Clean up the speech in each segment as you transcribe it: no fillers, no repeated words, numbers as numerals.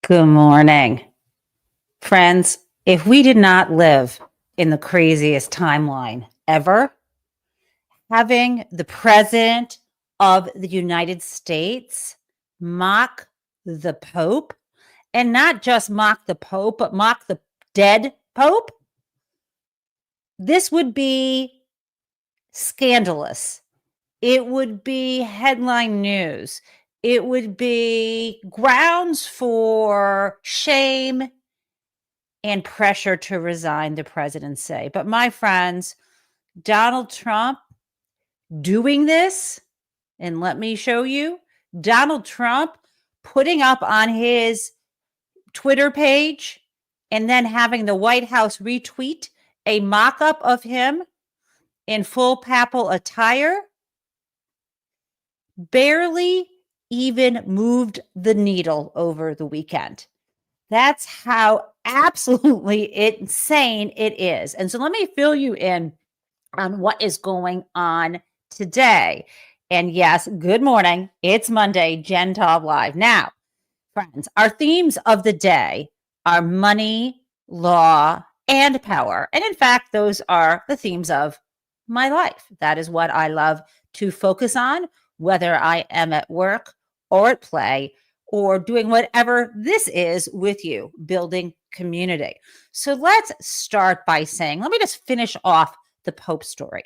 Good morning. Friends, if we did not live in the craziest timeline ever, having the President of the United States mock the Pope, and not just mock the Pope, but mock the dead Pope, this would be scandalous. It would be headline news. It would be grounds for shame and pressure to resign, the presidency. But my friends, Donald Trump doing this, and let me show you, Donald Trump putting up on his Twitter page and then having the White House retweet a mock-up of him in full papal attire, barely even moved the needle over the weekend. That's how absolutely insane it is. And so let me fill you in on what is going on today. And yes, good morning. It's Monday, Jen Taub Live. Now, friends, our themes of the day are money, law, and power. And in fact, those are the themes of my life. That is what I love to focus on, whether I am at work or at play or doing whatever this is with you, building community. So let's start by saying, let me just finish off the Pope story.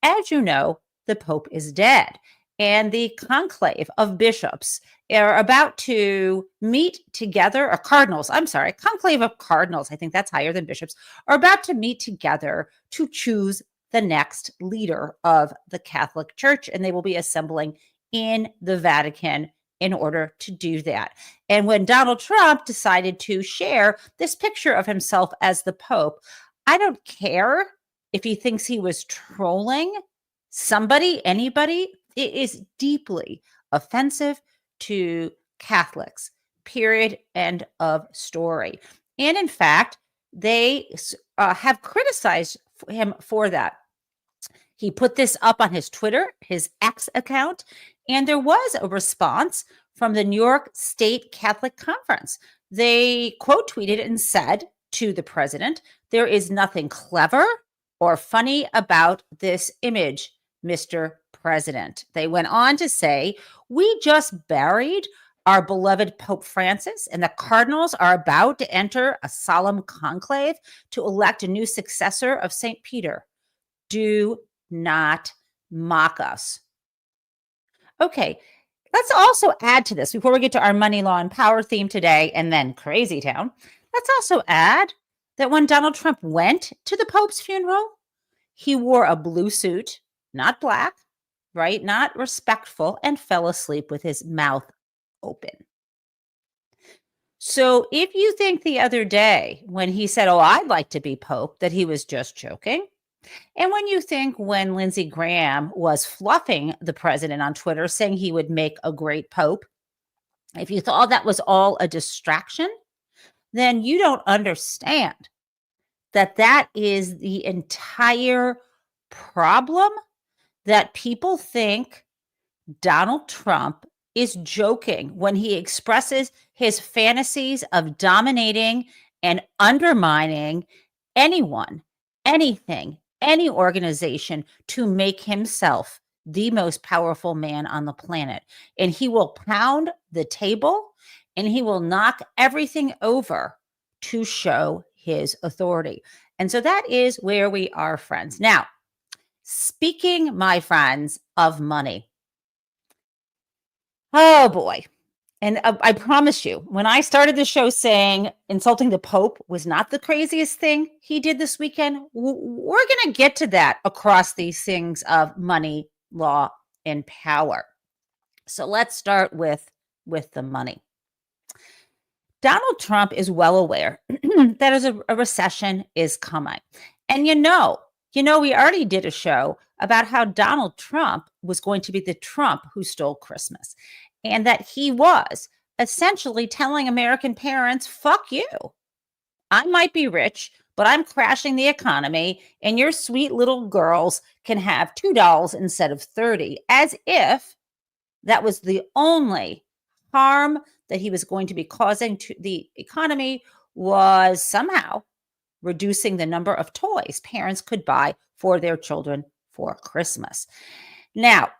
As you know, the Pope is dead, and the conclave of bishops are about to meet together, or cardinals, conclave of cardinals, I think that's higher than bishops, are about to meet together to choose the next leader of the Catholic Church, and they will be assembling in the Vatican in order to do that. And when Donald Trump decided to share this picture of himself as the Pope, I don't care if he thinks he was trolling somebody, anybody. It is deeply offensive to Catholics, period, end of story. And in fact, they have criticized him for that. He put this up on his Twitter, his X account, and there was a response from the New York State Catholic Conference. They quote tweeted and said to the president, "There is nothing clever or funny about this image, Mr. President." They went on to say, "We just buried our beloved Pope Francis, and the cardinals are about to enter a solemn conclave to elect a new successor of St. Peter. Do not mock us." Okay, let's also add to this before we get to our money, law, and power theme today and then crazy town. Let's also add that when Donald Trump went to the Pope's funeral, he wore a blue suit, not black, right? Not respectful, and fell asleep with his mouth open. So if you think the other day when he said, "Oh, I'd like to be Pope," that he was just joking, and when you think when Lindsey Graham was fluffing the president on Twitter saying he would make a great Pope, if you thought that was all a distraction, then you don't understand that that is the entire problem, that people think Donald Trump is joking when he expresses his fantasies of dominating and undermining anyone, anything, any organization to make himself the most powerful man on the planet. And he will pound the table and he will knock everything over to show his authority. And so that is where we are, friends. Now, speaking, my friends, of money. Oh boy. And I promise you, when I started the show saying insulting the Pope was not the craziest thing he did this weekend, we're going to get to that across these things of money, law, and power. So let's start with the money. Donald Trump is well aware that a recession is coming. And you know, we already did a show about how Donald Trump was going to be the Trump who stole Christmas, and that he was essentially telling American parents, "Fuck you. I might be rich, but I'm crashing the economy, and your sweet little girls can have $2 instead of 30, as if that was the only harm that he was going to be causing to the economy was somehow reducing the number of toys parents could buy for their children for Christmas. Now,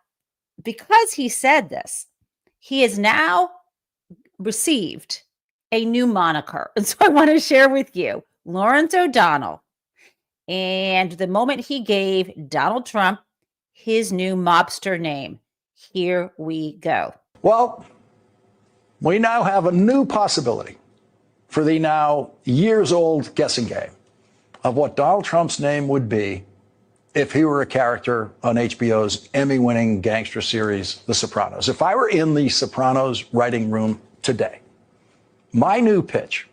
because he said this, he has now received a new moniker. And so I want to share with you Lawrence O'Donnell and the moment he gave Donald Trump his new mobster name. Here we go. Well, we now have a new possibility for the now years-old guessing game of what Donald Trump's name would be if he were a character on HBO's Emmy-winning gangster series, The Sopranos. If I were in The Sopranos writing room today, my new pitch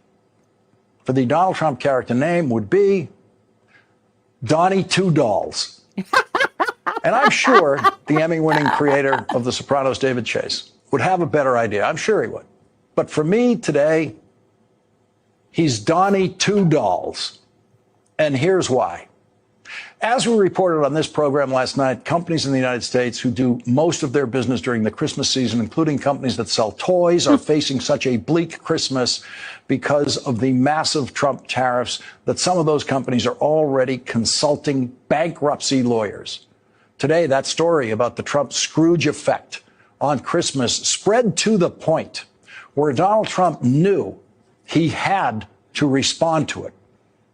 for the Donald Trump character name would be Donnie Two Dolls. And I'm sure the Emmy-winning creator of The Sopranos, David Chase, would have a better idea. I'm sure he would. But for me today, he's Donnie Two Dolls. And here's why. As we reported on this program last night, companies in the United States who do most of their business during the Christmas season, including companies that sell toys, are facing such a bleak Christmas because of the massive Trump tariffs that some of those companies are already consulting bankruptcy lawyers. Today, that story about the Trump Scrooge effect on Christmas spread to the point where Donald Trump knew he had to respond to it.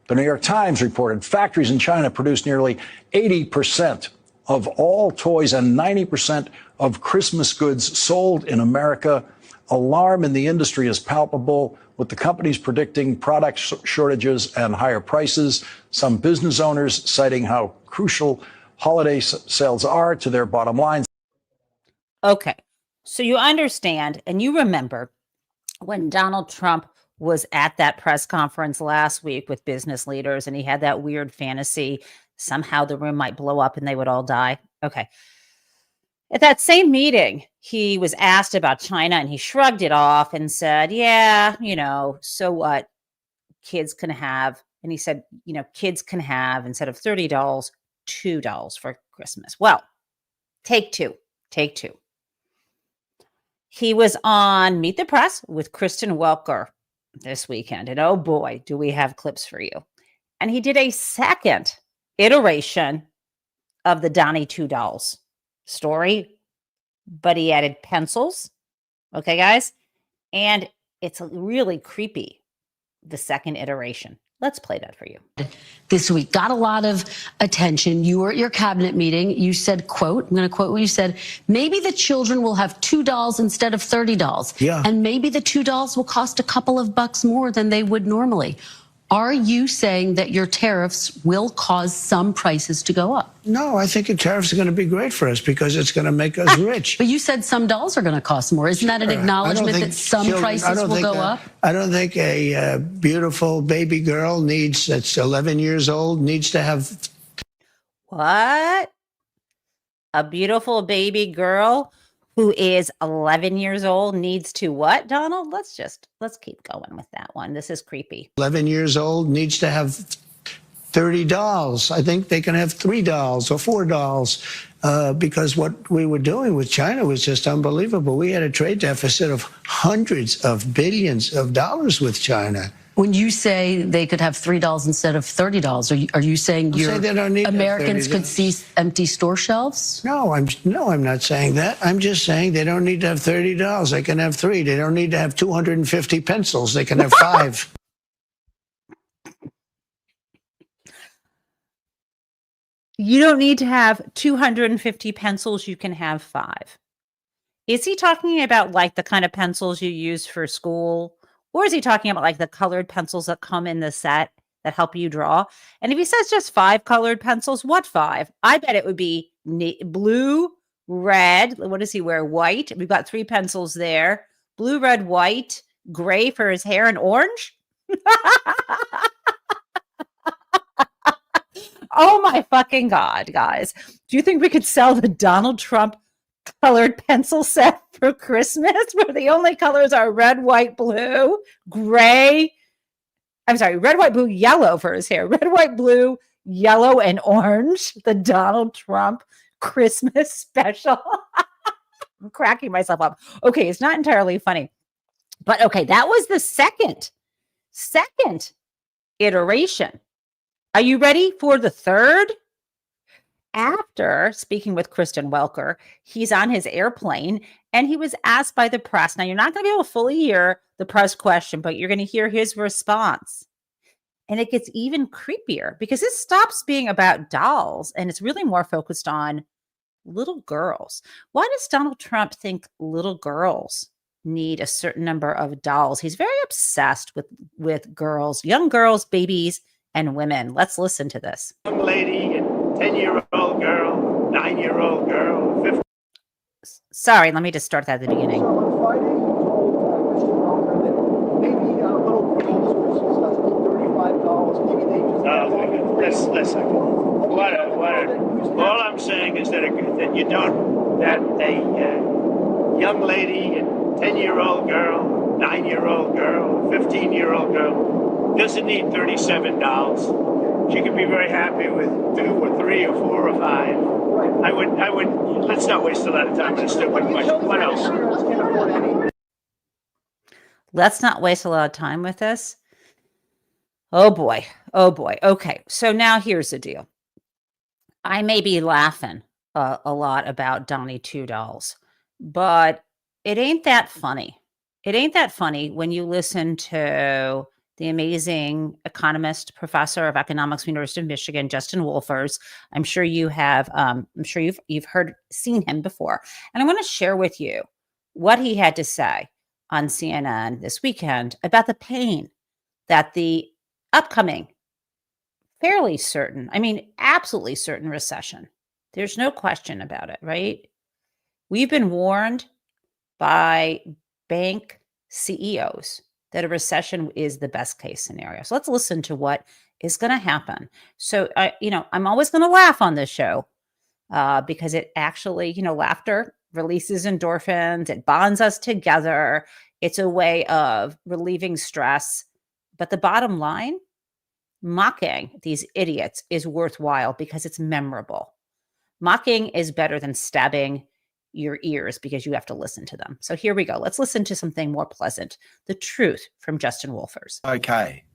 The New York Times reported factories in China produce nearly 80% of all toys and 90% of Christmas goods sold in America. Alarm in the industry is palpable, with the companies predicting product shortages and higher prices. Some business owners citing how crucial holiday sales are to their bottom lines. Okay, so you understand and you remember when Donald Trump was at that press conference last week with business leaders and he had that weird fantasy somehow the room might blow up and they would all die. Okay. At that same meeting, he was asked about China and he shrugged it off and said, yeah, so what? Kids can have, and he said, kids can have, instead of $30, $2 for Christmas. Well, take two. He was on Meet the Press with Kristen Welker this weekend. And oh boy, do we have clips for you. And he did a second iteration of the Donnie Two Dolls story, but he added pencils. Okay, guys? And it's really creepy, the second iteration. Let's play that for you. This week got a lot of attention. You were at your cabinet meeting. You said, quote, I'm going to quote what you said, maybe the children will have $2 instead of $30. Yeah. And maybe the $2 will cost a couple of bucks more than they would normally. Are you saying that your tariffs will cause some prices to go up? No, I think the tariffs are going to be great for us because it's going to make us rich. But you said some dolls are going to cost more. Isn't that an acknowledgement that some prices will go up? I don't think a beautiful baby girl that's 11 years old needs to have... What? A beautiful baby girl who is 11 years old needs to what, Donald? Let's keep going with that one. This is creepy. 11 years old needs to have $30. I think they can have $3 or $4 because what we were doing with China was just unbelievable. We had a trade deficit of hundreds of billions of dollars with China. When you say they could have $3 instead of $30, are you saying Americans could see empty store shelves? No, I'm not saying that. I'm just saying they don't need to have $30. They can have 3. They don't need to have 250 pencils. They can have 5. You don't need to have 250 pencils. You can have 5. Is he talking about like the kind of pencils you use for school? Or is he talking about like the colored pencils that come in the set that help you draw? And if he says just 5 colored pencils, what 5? I bet it would be blue, red. What does he wear? White. We've got 3 pencils there. Blue, red, white, gray for his hair, and orange. Oh my fucking God, guys. Do you think we could sell the Donald Trump colored pencil set for Christmas where the only colors are red, white, blue, gray? I'm sorry, red, white, blue, yellow for his hair. Red, white, blue, yellow, and orange. The Donald Trump Christmas special. I'm cracking myself up. Okay, it's not entirely funny. But okay, that was the second iteration. Are you ready for the third? After speaking with Kristen Welker, he's on his airplane and he was asked by the press. Now, you're not going to be able to fully hear the press question, but you're going to hear his response. And it gets even creepier because it stops being about dolls and it's really more focused on little girls. Why does Donald Trump think little girls need a certain number of dolls? He's very obsessed with girls, young girls, babies, and women. Let's listen to this. Young lady, 10-year-old girl, 9-year-old girl, 15. Sorry, let me just start that at the beginning. So on Friday, you told Christian Welker that maybe little girls were supposed to $35. Maybe they just. Listen. All I'm saying is that you don't, that a young lady, 10-year-old girl, 9-year-old girl, 15-year-old girl doesn't need $37. She could be very happy with 2 or 3 or 4 or 5. Right. I would, let's not waste a lot of time on a stupid question. What else? Can't afford any. Let's not waste a lot of time with this. Oh boy. Okay. So now here's the deal. I may be laughing a lot about Donnie Two Dolls, but it ain't that funny. It ain't that funny when you listen to the amazing economist, professor of economics, from University of Michigan, Justin Wolfers. I'm sure you have. I'm sure you've seen him before, and I want to share with you what he had to say on CNN this weekend about the pain that the upcoming, fairly certain, absolutely certain recession. There's no question about it, right? We've been warned by bank CEOs that a recession is the best case scenario. So let's listen to what is going to happen. So, I'm always going to laugh on this show because it actually, laughter releases endorphins. It bonds us together. It's a way of relieving stress. But the bottom line, mocking these idiots is worthwhile because it's memorable. Mocking is better than stabbing your ears because you have to listen to them. So here we go. Let's listen to something more pleasant. The truth from Justin Wolfers. Okay.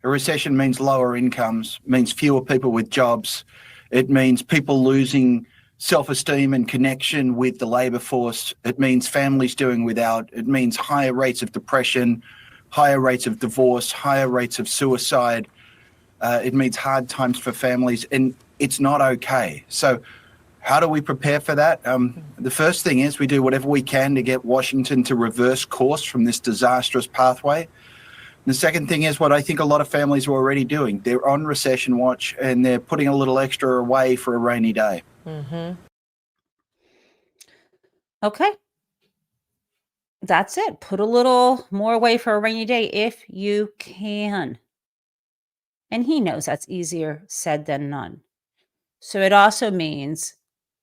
A recession means lower incomes, means fewer people with jobs. It means people losing self-esteem and connection with the labour force. It means families doing without. It means higher rates of depression, higher rates of divorce, higher rates of suicide. It means hard times for families, and it's not okay. So how do we prepare for that? The first thing is we do whatever we can to get Washington to reverse course from this disastrous pathway. The second thing is what I think a lot of families are already doing. They're on recession watch and they're putting a little extra away for a rainy day. Mm-hmm. Okay. That's it. Put a little more away for a rainy day if you can. And he knows that's easier said than done. So it also means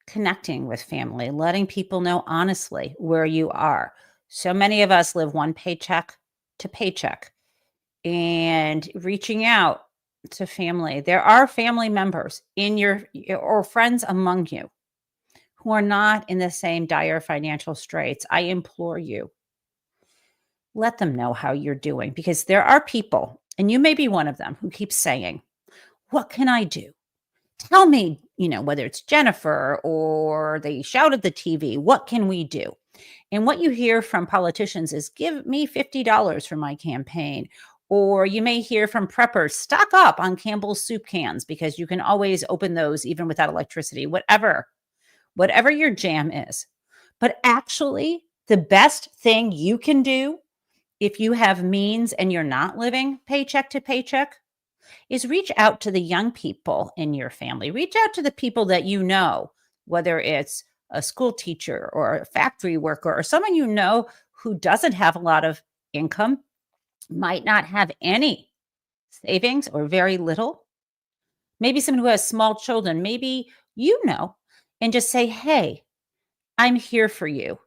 connecting with family, letting people know honestly where you are. So many of us live one paycheck to paycheck and reaching out to family. There are family members in your or friends among you who are not in the same dire financial straits. I implore you, let them know how you're doing because there are people, and you may be one of them, who keeps saying, what can I do? Tell me, whether it's Jennifer or they shout at the TV, what can we do? And what you hear from politicians is give me $50 for my campaign. Or you may hear from preppers, stock up on Campbell's soup cans because you can always open those even without electricity, whatever your jam is. But actually, the best thing you can do if you have means and you're not living paycheck to paycheck is reach out to the young people in your family. Reach out to the people that you know, whether it's a school teacher or a factory worker or someone you know who doesn't have a lot of income, might not have any savings or very little. Maybe someone who has small children, maybe and just say, hey, I'm here for you.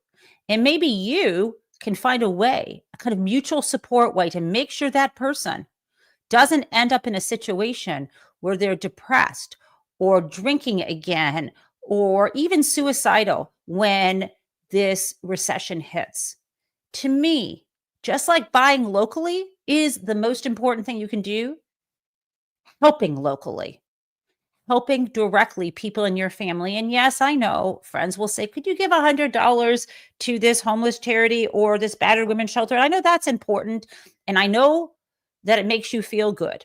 And maybe you can find a way, a kind of mutual support way to make sure that person doesn't end up in a situation where they're depressed or drinking again or even suicidal when this recession hits. To me, just like buying locally is the most important thing you can do, helping locally, helping directly people in your family. And yes, I know friends will say, could you give $100 to this homeless charity or this battered women's shelter? I know that's important. And I know that it makes you feel good.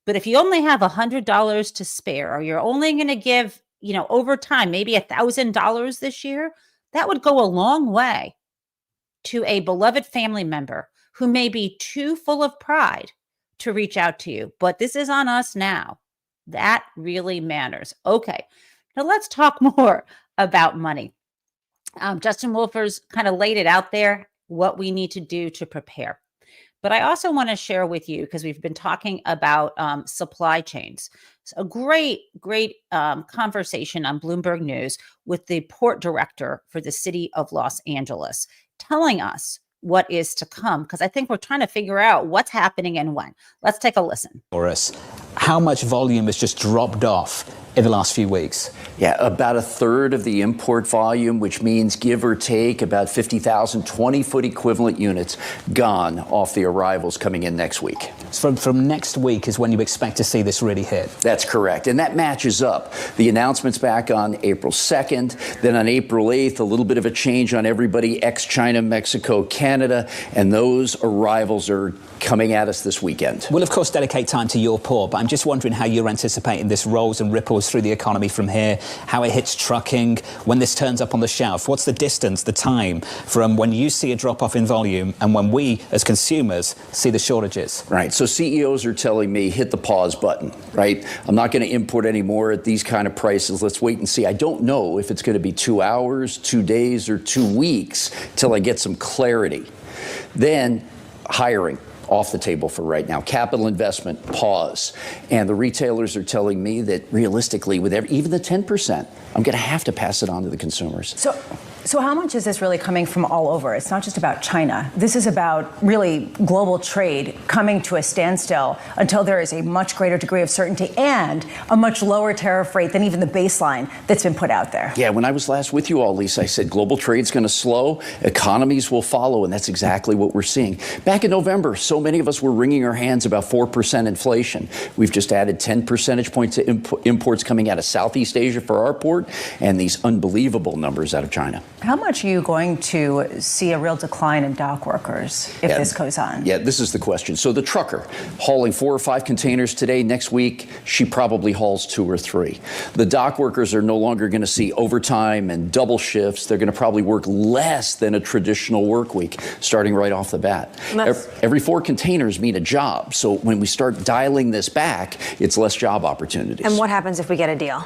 But if you only have $100 to spare, or you're only going to give, over time, maybe $1,000 this year, that would go a long way to a beloved family member who may be too full of pride to reach out to you. But this is on us now. That really matters. Okay, now let's talk more about money. Justin Wolfers kind of laid it out there, what we need to do to prepare. But I also want to share with you, because we've been talking about supply chains. It's a great conversation on Bloomberg News with the port director for the city of Los Angeles, telling us what is to come, because I think we're trying to figure out what's happening and when. Let's take a listen. For us, how much volume has just dropped off in the last few weeks? Yeah, about a third of the import volume, which means give or take about 50,000 20-foot equivalent units gone off the arrivals coming in next week. So from next week is when you expect to see this really hit? That's correct. And that matches up. The announcement's back on April 2nd. Then on April 8th, a little bit of a change on everybody, ex-China, Mexico, Canada. And those arrivals are coming at us this weekend. We'll, of course, dedicate time to your port, but I'm just wondering how you're anticipating this rolls and ripples through the economy from here, how it hits trucking, when this turns up on the shelf. What's the distance, the time from when you see a drop-off in volume and when we, as consumers, see the shortages? Right. So CEOs are telling me, hit the pause button, right? I'm not going to import anymore at these kind of prices. Let's wait and see. I don't know if it's going to be 2 hours, 2 days, or 2 weeks till I get some clarity. Then hiring. Off the table for right now. Capital investment, pause. And the retailers are telling me that realistically, with even the 10%, I'm going to have to pass it on to the consumers. So how much is this really coming from all over? It's not just about China. This is about really global trade coming to a standstill until there is a much greater degree of certainty and a much lower tariff rate than even the baseline that's been put out there. Yeah, when I was last with you all, Lisa, I said global trade's going to slow, economies will follow, and that's exactly what we're seeing. Back in November, so many of us were wringing our hands about 4% inflation. We've just added 10 percentage points to imports coming out of Southeast Asia for our port, and these unbelievable numbers out of China. How much are you going to see a real decline in dock workers if this goes on? Yeah, this is the question. So the trucker hauling 4 or 5 containers today, next week, she probably hauls 2 or 3. The dock workers are no longer going to see overtime and double shifts. They're going to probably work less than a traditional work week, starting right off the bat. Every 4 containers mean a job. So when we start dialing this back, it's less job opportunities. And what happens if we get a deal?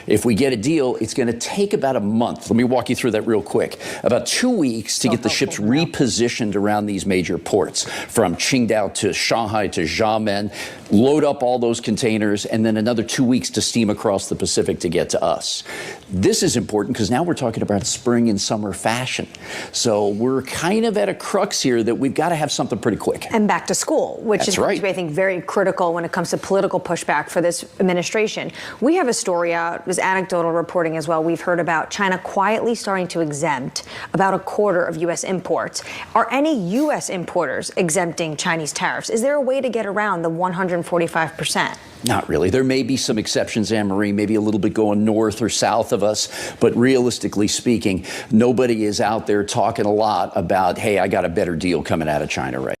If we get a deal, it's going to take about a month. Let me walk you through that real quick. About 2 weeks to get the ships repositioned around these major ports, from Qingdao to Shanghai to Xiamen, load up all those containers, and then another 2 weeks to steam across the Pacific to get to us. This is important because now we're talking about spring and summer fashion. So we're kind of at a crux here that we've got to have something pretty quick. And back to school, which is going to be, I think, very critical when it comes to political pushback for this administration. We have a story out, there's anecdotal reporting as well. We've heard about China quietly starting to exempt about a quarter of U.S. imports. Are any U.S. importers exempting Chinese tariffs? Is there a way to get around the 145%? Not really. There may be some exceptions, Anne-Marie, maybe a little bit going north or south of us. But realistically speaking, nobody is out there talking a lot about, hey, I got a better deal coming out of China right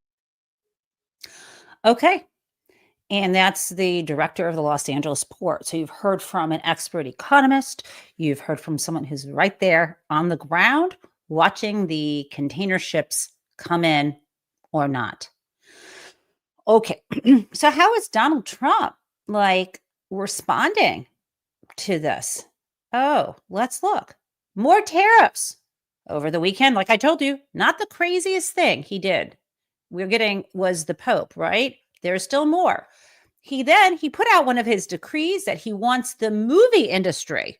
now. Okay. And that's the director of the Los Angeles port. So you've heard from an expert economist. You've heard from someone who's right there on the ground watching the container ships come in or not. Okay. So how is Donald Trump responding to this? Oh, let's look. More tariffs over the weekend. Like I told you, not the craziest thing he did. Was the Pope, right? There's still more. He put out one of his decrees that he wants the movie industry,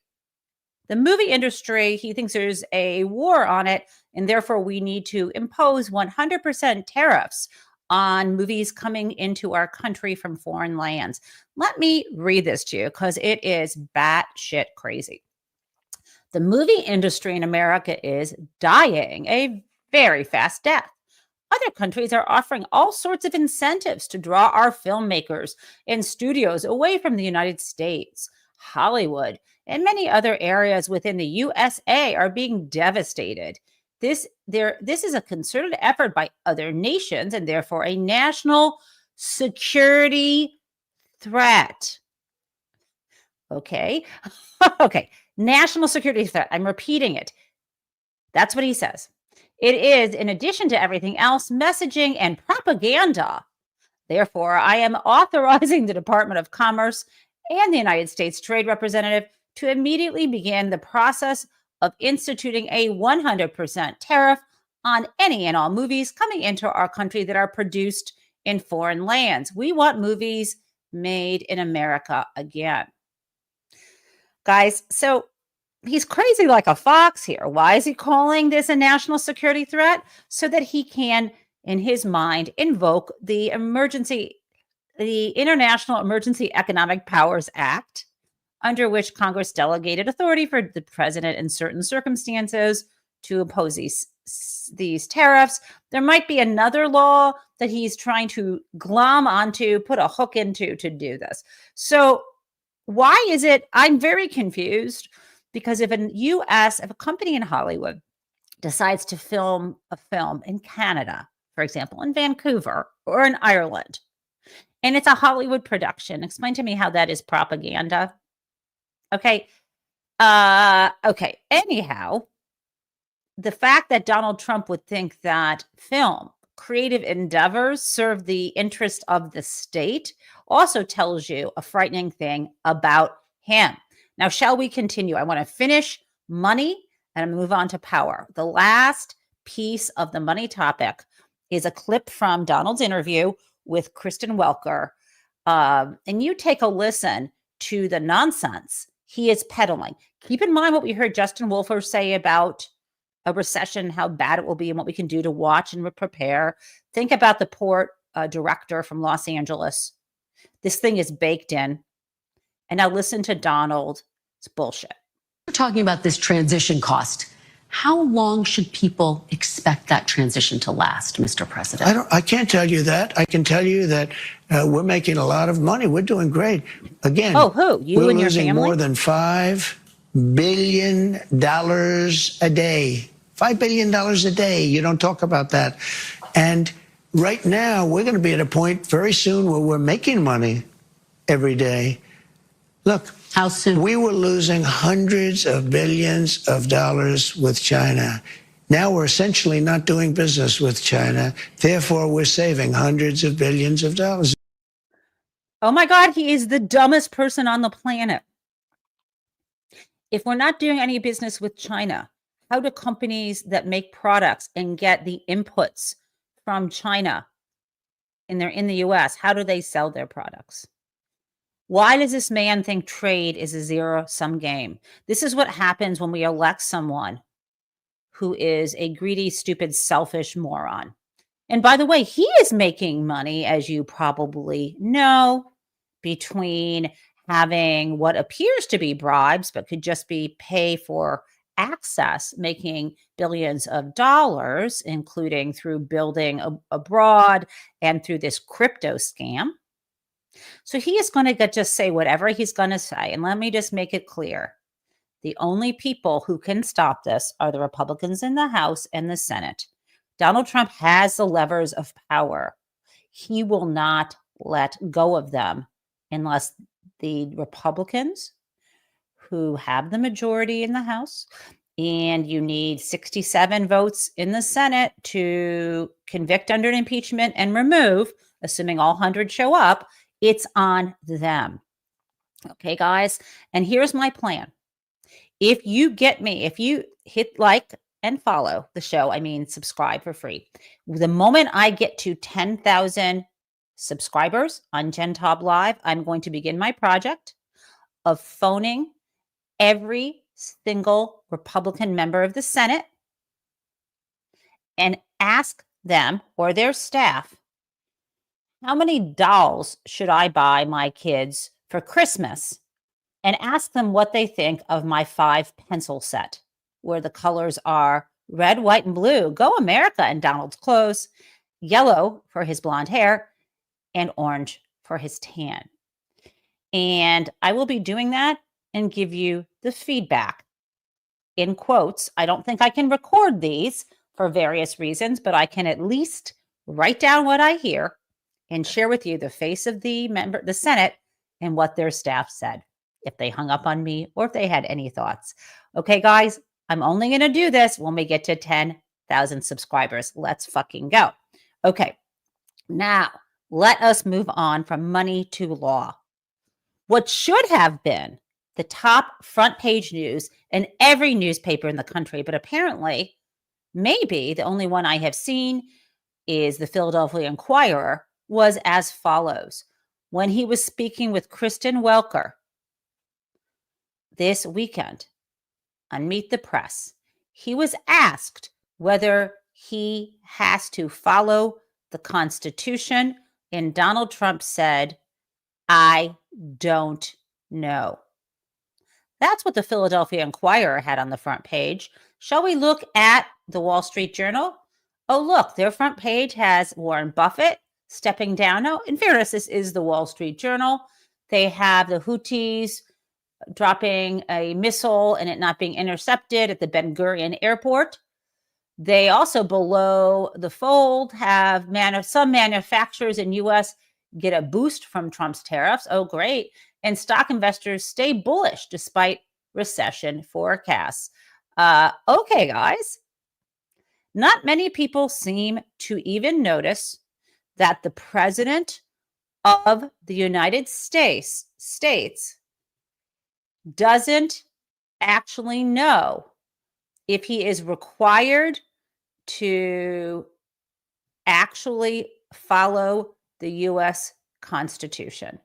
he thinks there's a war on it, and therefore we need to impose 100% tariffs on movies coming into our country from foreign lands. Let me read this to you because it is batshit crazy. The movie industry in America is dying a very fast death. Other countries are offering all sorts of incentives to draw our filmmakers and studios away from the United States. Hollywood and many other areas within the USA are being devastated. This is a concerted effort by other nations and therefore a national security threat. Okay. Okay. National security threat. I'm repeating it. That's what he says. It is, in addition to everything else, messaging and propaganda. Therefore, I am authorizing the Department of Commerce and the United States Trade Representative to immediately begin the process of instituting a 100% tariff on any and all movies coming into our country that are produced in foreign lands. We want movies made in America again. Guys, so he's crazy like a fox here. Why is he calling this a national security threat? So that he can, in his mind, invoke the International Emergency Economic Powers Act, under which Congress delegated authority for the president in certain circumstances to impose these tariffs. There might be another law that he's trying to glom onto, put a hook into to do this. So why is it? I'm very confused, because if a company in Hollywood decides to film a film in Canada, for example, in Vancouver or in Ireland, and it's a Hollywood production, explain to me how that is propaganda. Okay. Okay. Anyhow, the fact that Donald Trump would think that film, creative endeavors serve the interest of the state also tells you a frightening thing about him. Now, shall we continue? I want to finish money and move on to power. The last piece of the money topic is a clip from Donald's interview with Kristen Welker. And you take a listen to the nonsense he is peddling. Keep in mind what we heard Justin Wolfer say about a recession, how bad it will be, and what we can do to watch and prepare. Think about the port director from Los Angeles. This thing is baked in. And now listen to Donald. It's bullshit. We're talking about this transition cost. How long should people expect that transition to last, Mr. President? I can't tell you that. I can tell you that we're making a lot of money. We're doing great. Again, who? You we're and your losing family? more than $5 billion a day. $5 billion a day. You don't talk about that. And right now, we're going to be at a point very soon where we're making money every day. Look, how soon? We were losing hundreds of billions of dollars with China. Now we're essentially not doing business with China. Therefore, we're saving hundreds of billions of dollars. Oh my God, he is the dumbest person on the planet. If we're not doing any business with China, how do companies that make products and get the inputs from China and they're in the US, how do they sell their products? Why does this man think trade is a zero-sum game? This is what happens when we elect someone who is a greedy, stupid, selfish moron. And by the way, he is making money, as you probably know, between having what appears to be bribes, but could just be pay for access, making billions of dollars, including through building abroad and through this crypto scam. So he is going to just say whatever he's going to say. And let me just make it clear. The only people who can stop this are the Republicans in the House and the Senate. Donald Trump has the levers of power. He will not let go of them unless the Republicans, who have the majority in the House, and you need 67 votes in the Senate to convict under an impeachment and remove, assuming all 100 show up, it's on them. Okay, guys? And here's my plan. If you get me, if you hit like and follow the show, I mean, subscribe for free. The moment I get to 10,000 subscribers on Jen Taub Live, I'm going to begin my project of phoning every single Republican member of the Senate and ask them or their staff, how many dolls should I buy my kids for Christmas and ask them what they think of my 5 pencil set, where the colors are red, white, and blue. Go America in Donald's clothes, yellow for his blonde hair, and orange for his tan. And I will be doing that and give you the feedback in quotes. I don't think I can record these for various reasons, but I can at least write down what I hear and share with you the face of the Senate, and what their staff said, if they hung up on me or if they had any thoughts. Okay, guys, I'm only going to do this when we get to 10,000 subscribers. Let's fucking go. Okay, now let us move on from money to law. What should have been the top front page news in every newspaper in the country, but apparently, maybe the only one I have seen is the Philadelphia Inquirer, was as follows. When he was speaking with Kristen Welker this weekend on Meet the Press, he was asked whether he has to follow the Constitution, and Donald Trump said, "I don't know." That's what the Philadelphia Inquirer had on the front page. Shall we look at the Wall Street Journal? Oh, look, their front page has Warren Buffett stepping down. Now, in fairness, this is the Wall Street Journal. They have the Houthis dropping a missile and it not being intercepted at the Ben Gurion airport. They also, below the fold, have some manufacturers in U.S. get a boost from Trump's tariffs. Oh, great. And stock investors stay bullish despite recession forecasts. Okay, guys. Not many people seem to even notice that the president of the United States doesn't actually know if he is required to actually follow the U.S. Constitution.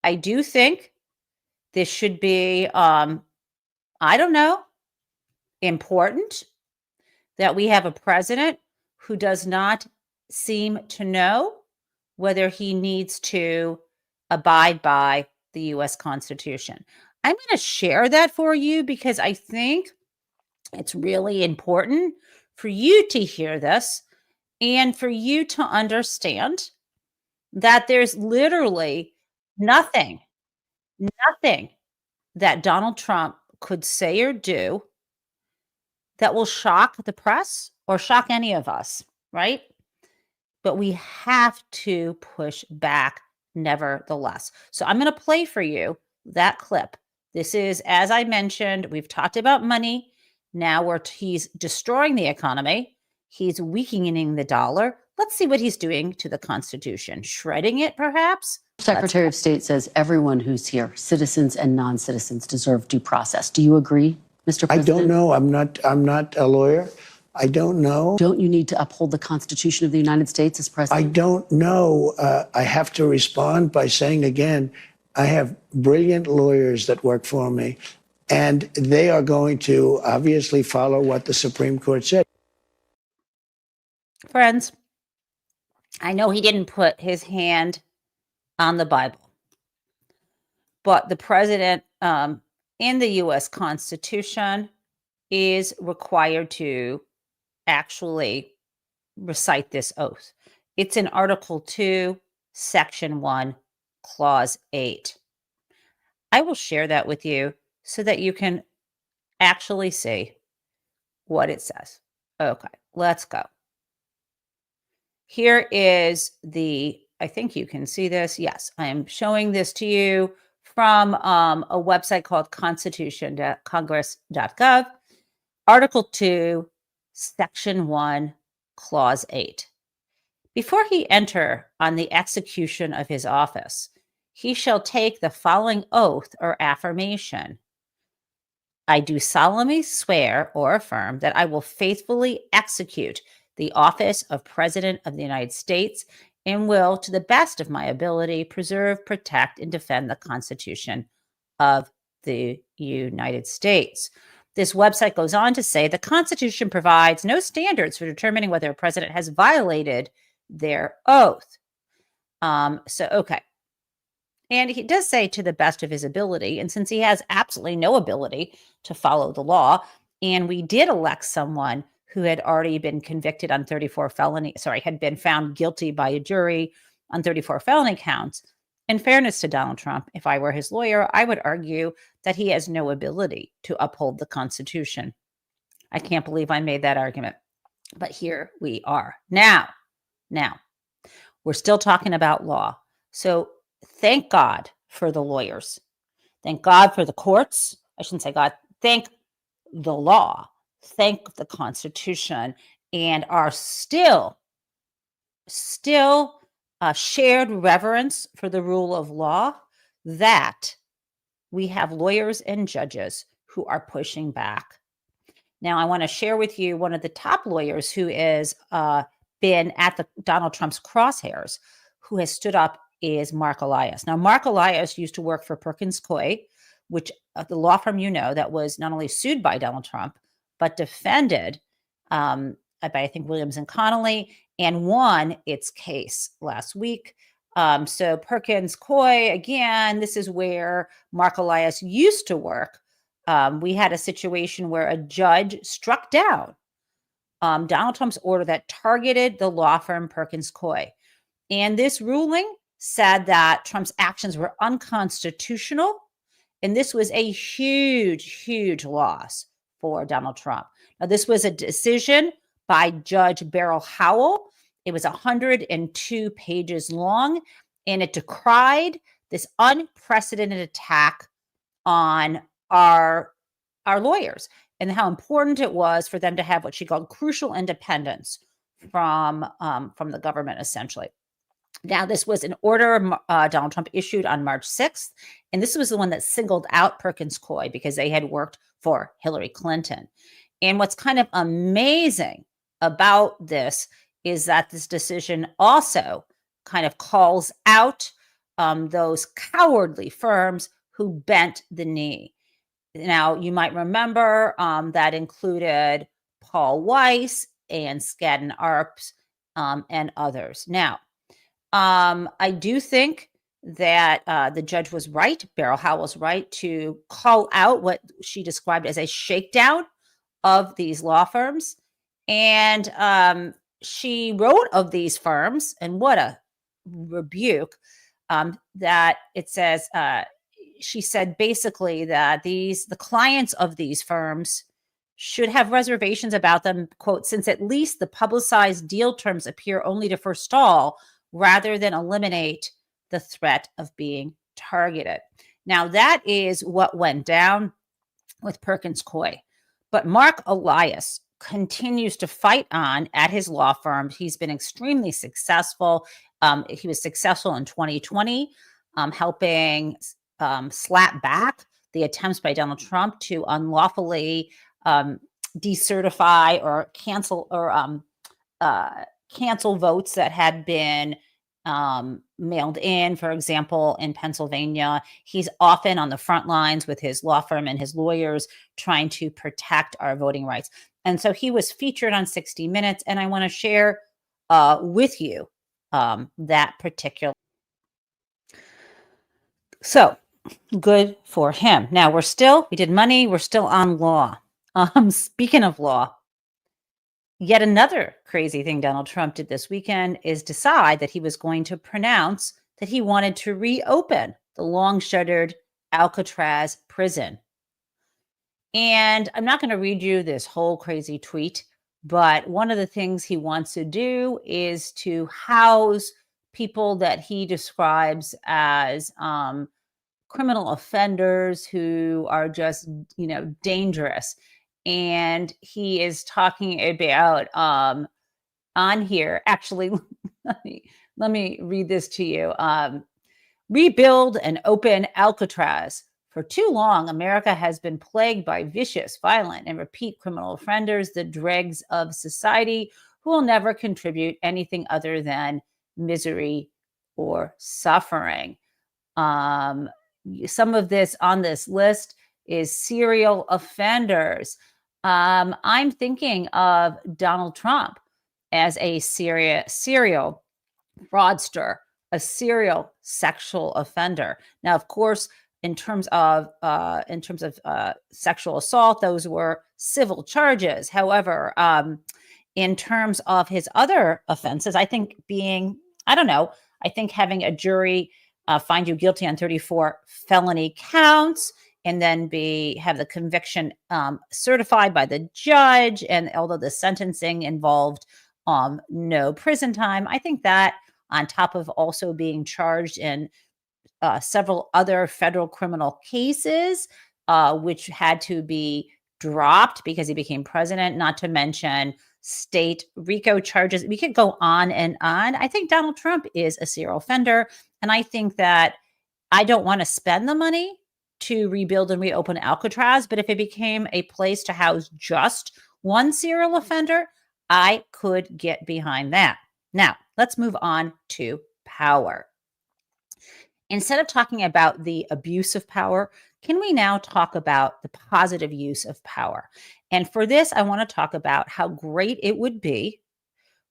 I do think this should be, important that we have a president who does not seem to know whether he needs to abide by the U.S. Constitution. I'm going to share that for you because I think it's really important for you to hear this and for you to understand that there's literally nothing that Donald Trump could say or do that will shock the press or shock any of us, right? But we have to push back nevertheless. So I'm going to play for you that clip. This is, as I mentioned, we've talked about money. Now he's destroying the economy. He's weakening the dollar. Let's see what he's doing to the Constitution. Shredding it, perhaps? Secretary of State says everyone who's here, citizens and non-citizens, deserve due process. Do you agree, Mr. President? I don't know. I'm not a lawyer. I don't know. Don't you need to uphold the Constitution of the United States as president? I don't know. I have to respond by saying again, I have brilliant lawyers that work for me, and they are going to obviously follow what the Supreme Court said. Friends, I know he didn't put his hand on the Bible, but the president in the U.S. Constitution is required to actually recite this oath. It's in Article 2, Section 1, Clause 8. I will share that with you so that you can actually see what it says. Okay, let's go. Here is I think you can see this. Yes, I am showing this to you from a website called constitution.congress.gov. Article 2, Section 1, Clause 8. Before he enter on the execution of his office, he shall take the following oath or affirmation. I do solemnly swear or affirm that I will faithfully execute the office of President of the United States and will, to the best of my ability, preserve, protect, and defend the Constitution of the United States. This website goes on to say the Constitution provides no standards for determining whether a president has violated their oath. Okay. And he does say to the best of his ability. And since he has absolutely no ability to follow the law, and we did elect someone who had already been convicted on 34 had been found guilty by a jury on 34 felony counts. In fairness to Donald Trump, if I were his lawyer, I would argue that he has no ability to uphold the Constitution. I can't believe I made that argument, but here we are. Now, we're still talking about law. So thank God for the lawyers. Thank God for the courts. I shouldn't say God. Thank the law. Thank the Constitution, and our still shared reverence for the rule of law, that we have lawyers and judges who are pushing back. Now, I want to share with you one of the top lawyers who has been at Donald Trump's crosshairs, who has stood up, is Mark Elias. Now, Mark Elias used to work for Perkins Coie, which the law firm that was not only sued by Donald Trump, but defended by, I think, Williams and Connolly, and won its case last week. So Perkins Coie, again, this is where Mark Elias used to work. We had a situation where a judge struck down Donald Trump's order that targeted the law firm Perkins Coie. And this ruling said that Trump's actions were unconstitutional. And this was a huge, huge loss for Donald Trump. Now, this was a decision by Judge Beryl Howell. It was 102 pages long, and it decried this unprecedented attack on our lawyers and how important it was for them to have what she called crucial independence from the government, essentially. Now, this was an order Donald Trump issued on March 6th, and this was the one that singled out Perkins Coie because they had worked for Hillary Clinton. And what's kind of amazing about this is that this decision also kind of calls out those cowardly firms who bent the knee. Now, you might remember that included Paul Weiss and Skadden Arps and others. Now, I do think that the judge was right, Beryl Howell was right, to call out what she described as a shakedown of these law firms. And she wrote of these firms, and what a rebuke, that it says, she said basically that the clients of these firms should have reservations about them, quote, since at least the publicized deal terms appear only to forestall rather than eliminate the threat of being targeted. Now, that is what went down with Perkins Coie. But Mark Elias continues to fight on at his law firm. He's been extremely successful. He was successful in 2020, helping slap back the attempts by Donald Trump to unlawfully decertify or cancel votes that had been mailed in. For example, in Pennsylvania, he's often on the front lines with his law firm and his lawyers trying to protect our voting rights. And so he was featured on 60 Minutes, and I want to share with you that particular. So good for him. Now we did money. We're still on law. Speaking of law, yet another crazy thing Donald Trump did this weekend is decide that he was going to pronounce that he wanted to reopen the long-shuttered Alcatraz prison. And I'm not going to read you this whole crazy tweet, but one of the things he wants to do is to house people that he describes as criminal offenders who are just, dangerous. And he is talking about on here, actually, let me read this to you. Rebuild and open Alcatraz. For too long, America has been plagued by vicious, violent, and repeat criminal offenders, the dregs of society, who will never contribute anything other than misery or suffering. Some of this on this list is serial offenders. I'm thinking of Donald Trump as a serial fraudster, a serial sexual offender. Now, of course, in terms of sexual assault, those were civil charges. However, in terms of his other offenses, I think I think having a jury find you guilty on 34 felony counts and then have the conviction certified by the judge, and although the sentencing involved no prison time, I think that, on top of also being charged in several other federal criminal cases, which had to be dropped because he became president, not to mention state RICO charges. We could go on and on. I think Donald Trump is a serial offender. And I think that I don't want to spend the money to rebuild and reopen Alcatraz, but if it became a place to house just one serial offender, I could get behind that. Now, let's move on to power. Instead of talking about the abuse of power, can we now talk about the positive use of power? And for this, I want to talk about how great it would be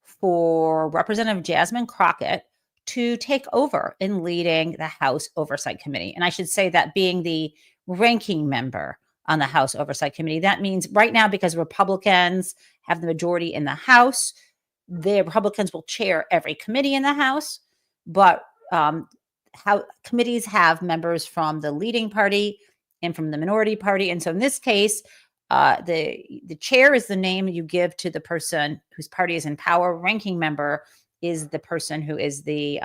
for Representative Jasmine Crockett to take over in leading the House Oversight Committee. And I should say that being the ranking member on the House Oversight Committee, that means right now, because Republicans have the majority in the House, the Republicans will chair every committee in the House, but how committees have members from the leading party and from the minority party. And so in this case, the chair is the name you give to the person whose party is in power. Ranking member is the person who is the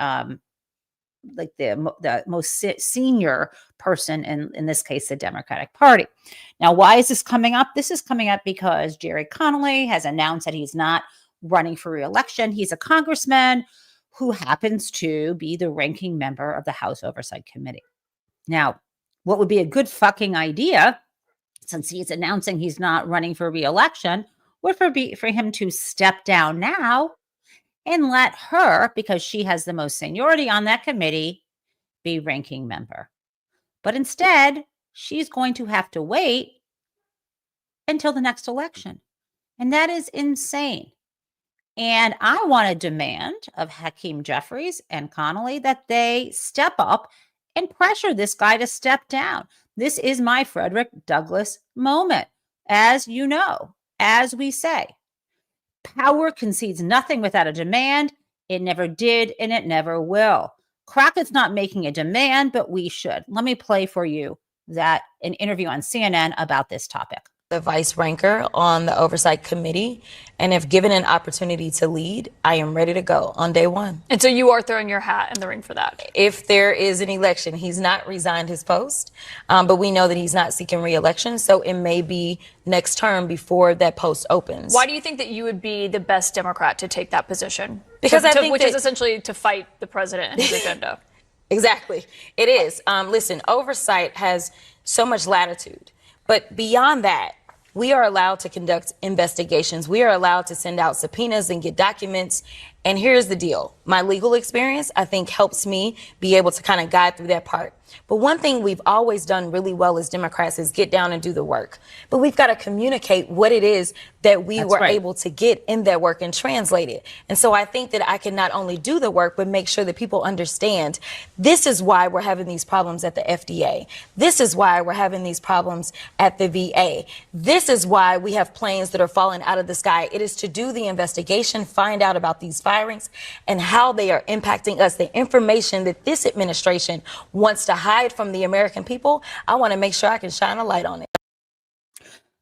most senior person in this case, the Democratic Party. Now, why is this coming up? This is coming up because Jerry Connolly has announced that he's not running for re-election. He's a congressman who happens to be the ranking member of the House Oversight Committee. Now, what would be a good fucking idea, since he's announcing he's not running for re-election, would be for him to step down now and let her, because she has the most seniority on that committee, be ranking member. But instead, she's going to have to wait until the next election. And that is insane. And I want to demand of Hakeem Jeffries and Connolly that they step up and pressure this guy to step down. This is my Frederick Douglass moment. As you know, as we say, power concedes nothing without a demand. It never did, and it never will. Crockett's not making a demand, but we should. Let me play for you an interview on CNN about this topic. The vice ranker on the Oversight Committee, and if given an opportunity to lead, I am ready to go on day one. And so you are throwing your hat in the ring for that? If there is an election, he's not resigned his post, but we know that he's not seeking re-election, so it may be next term before that post opens. Why do you think that you would be the best Democrat to take that position? Because I think which is essentially to fight the president and his agenda. Exactly. It is. Listen, oversight has so much latitude, but beyond that, we are allowed to conduct investigations. We are allowed to send out subpoenas and get documents. And here's the deal. My legal experience, I think, helps me be able to kind of guide through that part. But one thing we've always done really well as Democrats is get down and do the work. But we've got to communicate what it is that we were able to get in that work and translate it. And so I think that I can not only do the work, but make sure that people understand this is why we're having these problems at the FDA. This is why we're having these problems at the VA. This is why we have planes that are falling out of the sky. It is to do the investigation, find out about these firings and how they are impacting us. The information that this administration wants to hide from the American people, I want to make sure I can shine a light on it.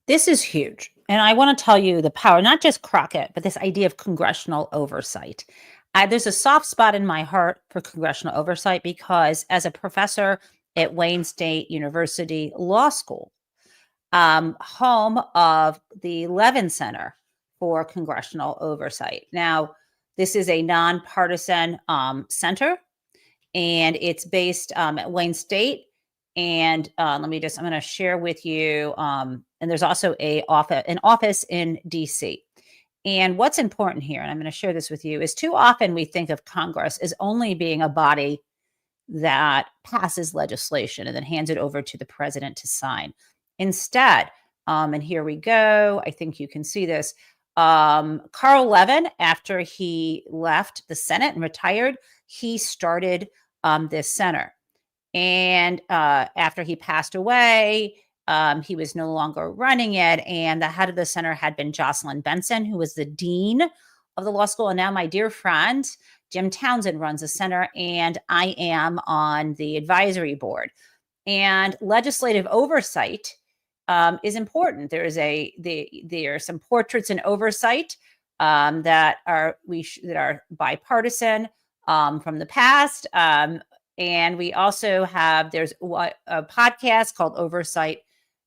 This is huge. And I want to tell you the power, not just Crockett, but this idea of congressional oversight. There's a soft spot in my heart for congressional oversight because as a professor at Wayne State University Law School, home of the Levin Center for Congressional Oversight. Now, this is a nonpartisan center, and it's based at Wayne State. And I'm going to share with you, and there's also an office in DC. And what's important here, and I'm going to share this with you, is too often we think of Congress as only being a body that passes legislation and then hands it over to the president to sign. Instead, and here we go, I think you can see this, Carl Levin, after he left the Senate and retired, he started this center. And after he passed away, he was no longer running it. And the head of the center had been Jocelyn Benson, who was the dean of the law school. And now my dear friend, Jim Townsend, runs the center, and I am on the advisory board. And legislative oversight is important. There are some portraits in oversight that are bipartisan from the past. And we also have, there's a podcast called Oversight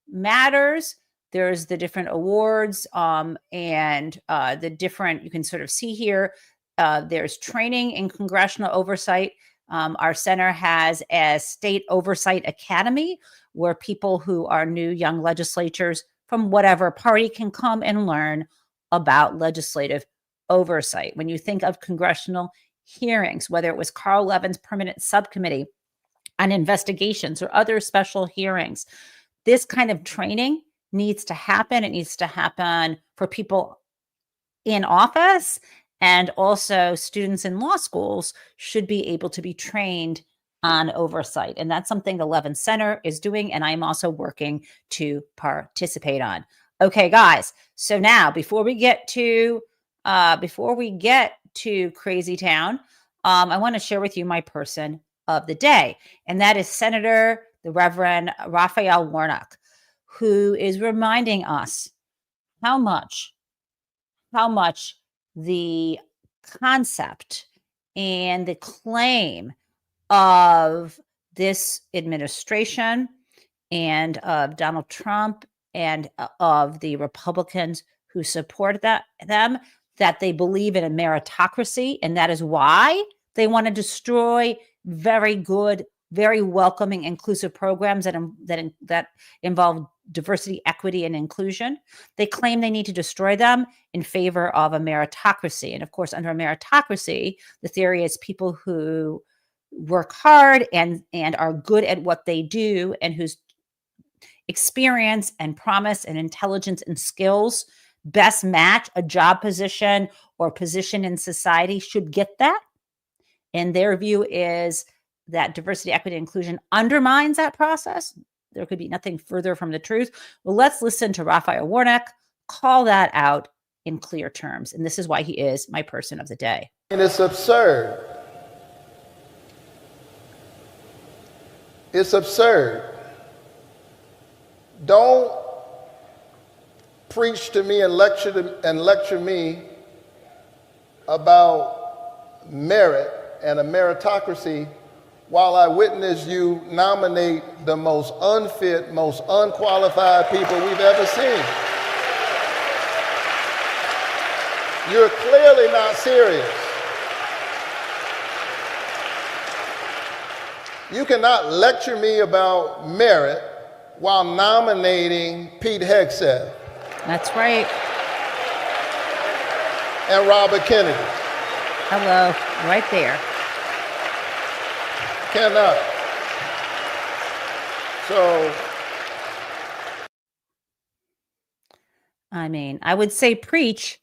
Matters. There's the different awards and the different, you can sort of see here, there's training in congressional oversight. Our center has a state oversight academy where people who are new young legislators from whatever party can come and learn about legislative oversight. When you think of congressional hearings, whether it was Carl Levin's permanent subcommittee on investigations or other special hearings, this kind of training needs to happen. It needs to happen for people in office, and also students in law schools should be able to be trained on oversight. And that's something the Levin Center is doing, and I'm also working to participate on. Okay, guys. So now, before we get to Crazy Town, I want to share with you my person of the day, and that is Senator the Reverend Raphael Warnock, who is reminding us how much the concept and the claim of this administration and of Donald Trump and of the Republicans who support them, that they believe in a meritocracy, and that is why they want to destroy very good, very welcoming, inclusive programs that involve diversity, equity, and inclusion. They claim they need to destroy them in favor of a meritocracy. And of course, under a meritocracy, the theory is people who work hard and are good at what they do, and whose experience and promise and intelligence and skills best match a job position or position in society should get that. And their view is that diversity, equity, and inclusion undermines that process. There could be nothing further from the truth. Well, let's listen to Raphael Warnock call that out in clear terms. And this is why he is my person of the day. And it's absurd. It's absurd. Don't preach to me and lecture me about merit and a meritocracy while I witness you nominate the most unfit, most unqualified people we've ever seen. You're clearly not serious. You cannot lecture me about merit while nominating Pete Hegseth. That's right. And Robert Kennedy. Hello, right there. Cannot. So, I mean, I would say preach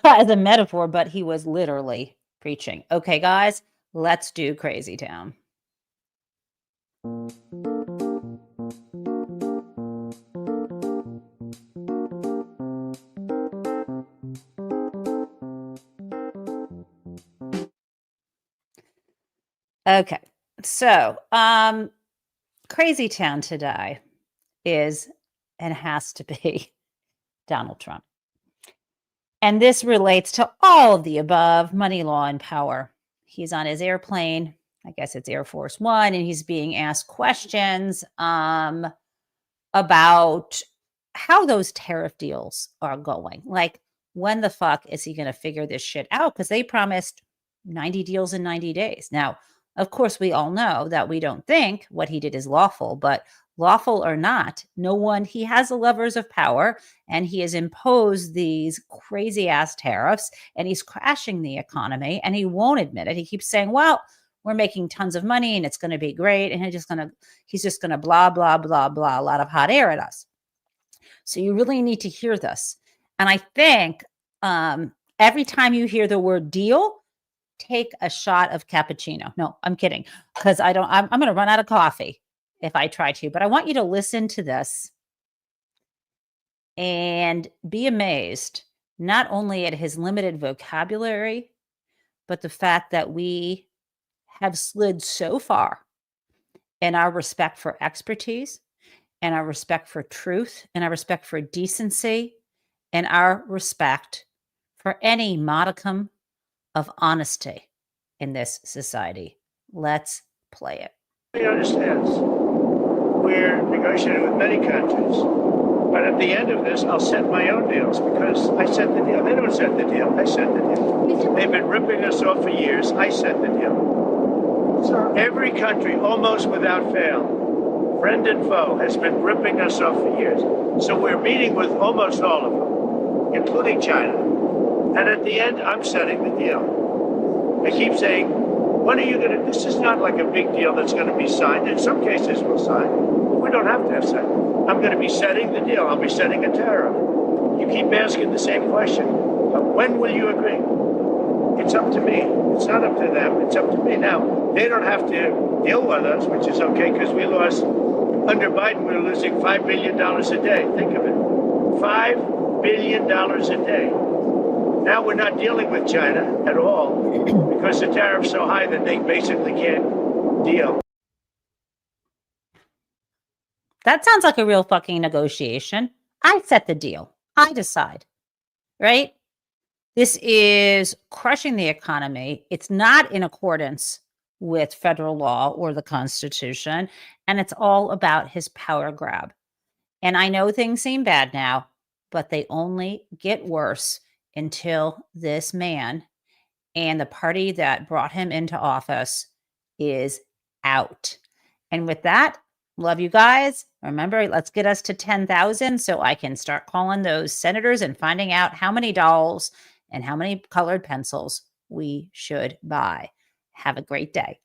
as a metaphor, but he was literally preaching. Okay, guys, let's do Crazy Town. Okay, so Crazy Town today is and has to be Donald Trump. And this relates to all of the above: money, law, and power. He's on his airplane, I guess it's Air Force One, and he's being asked questions about how those tariff deals are going. Like, when the fuck is he going to figure this shit out? Because they promised 90 deals in 90 days. Now, of course, we all know that we don't think what he did is lawful, but lawful or not, he has the levers of power, and he has imposed these crazy ass tariffs, and he's crashing the economy, and he won't admit it. He keeps saying, well, we're making tons of money and it's going to be great. And he's just going to blah, blah, blah, blah, a lot of hot air at us. So you really need to hear this. And I think Every time you hear the word deal, take a shot of cappuccino. No, I'm kidding. Because I'm going to run out of coffee if I try to. But I want you to listen to this and be amazed, not only at his limited vocabulary, but the fact that we have slid so far in our respect for expertise, and our respect for truth, and our respect for decency, and our respect for any modicum of honesty in this society. Let's play it. He understands. We're negotiating with many countries, but at the end of this, I'll set my own deals because I set the deal. They don't set the deal. I set the deal. They've been ripping us off for years. I set the deal. Sir, every country, almost without fail, friend and foe, has been ripping us off for years. So we're meeting with almost all of them, including China. And at the end, I'm setting the deal. I keep saying, when are you going to, this is not like a big deal that's going to be signed. In some cases, we'll sign. We don't have to have signed. I'm going to be setting the deal. I'll be setting a tariff. You keep asking the same question. When will you agree? It's up to me. It's not up to them. It's up to me. Now, they don't have to deal with us, which is okay, because we lost, under Biden, we were losing $5 billion a day. Think of it. $5 billion a day. Now we're not dealing with China at all because the tariff's so high that they basically can't deal. That sounds like a real fucking negotiation. I set the deal. I decide, right? This is crushing the economy. It's not in accordance with federal law or the Constitution, and it's all about his power grab. And I know things seem bad now, but they only get worse until this man and the party that brought him into office is out. And with that, love you guys. Remember, let's get us to 10,000 so I can start calling those senators and finding out how many dolls and how many colored pencils we should buy. Have a great day.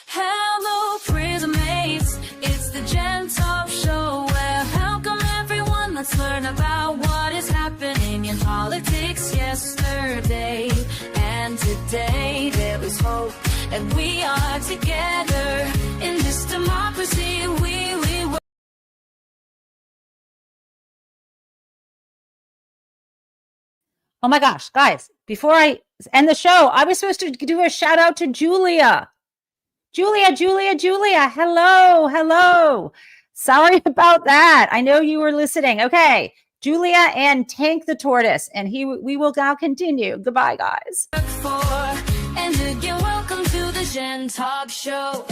Hello, prison mates. It's the Gen Taub show where how come everyone? Let's learn about what is happening in politics yesterday and today. There is hope, and we are together in this democracy. We Oh my gosh, guys, before I end the show, I was supposed to do a shout out to Julia. Julia. Hello. Sorry about that. I know you were listening. Okay, Julia and Tank the Tortoise, and we will now continue. Goodbye, guys. and again, welcome to the Gen Taub show.